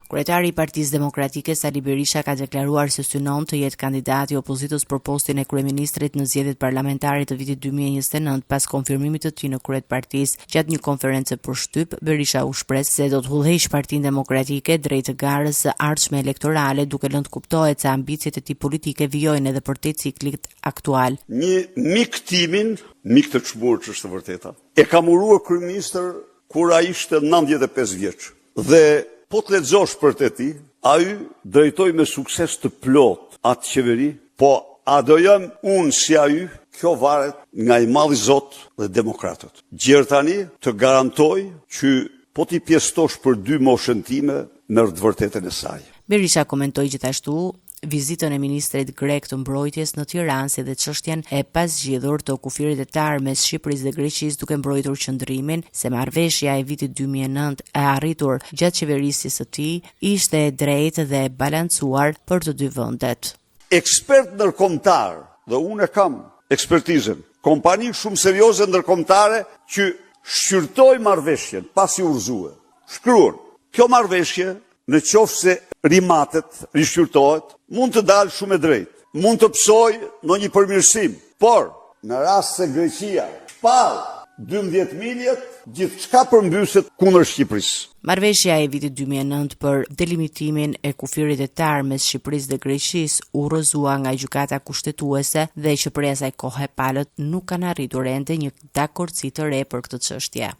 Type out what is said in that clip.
Kryetari i Partisë Demokratike Sali Berisha ka deklaruar se synon të jetë kandidati i opozitës për postin e kryeministrit në zgjedhjet parlamentare të vitit 2029 pas konfirmimit të tij në krye të partisë. Gjatë një konferencë për shtyp, Berisha u shpreh se do të udhëheqë Partinë Demokratike drejt garës së ardhshme elektorale, duke lënë të kuptohet se ambicjet e tij politike vijojnë edhe për te ciklit aktual. Një mik të çmur që është e vërteta. E ka uruar kryeministër kur ai ishte 95 vjeç dhe po të lexosh për të ti, ai drejtoi me sukses të plot atë qeveri, po a do jam unë si ai, kjo varet nga i madhi Zot dhe demokratët. Gjerë tani të garantoj që po t'i pjestosh për 2 moshën time në të vërtetën e saj. Berisha komentoi gjithashtu vizitën e ministrit grek të mbrojtjes në Tiranë si dhe çështjen e pasgjidhur të kufirit etar mes Shqipërisë dhe Greqisë duke mbrojtur qëndrimin se marrëveshja e vitit 2009 e arritur gjatë qeverisjes së tij ishte e drejtë dhe e balancuar për të dy vendet. Ekspert ndërkombëtar, dhe unë kam ekspertizën, kompani shumë serioze ndërkombëtare që shqyrtoi marrëveshjen pasi urzue. Shkruan, kjo marrëveshje në qoftë se rimatet, rishqyrtohet, mund të dalë shumë e drejtë, mund të psojë në një përmirësim, por në rast se Greqia shpall 12 miljet, gjithçka përmbyset kundër Shqipërisë. Marrëveshja e vitit 2009 për delimitimin e kufirit etar mes Shqipërisë dhe Greqisë u rrëzua nga gjykata kushtetuese dhe që prej asaj kohe palët nuk kanë arritur ende një dakordsi të re për këtë çështje.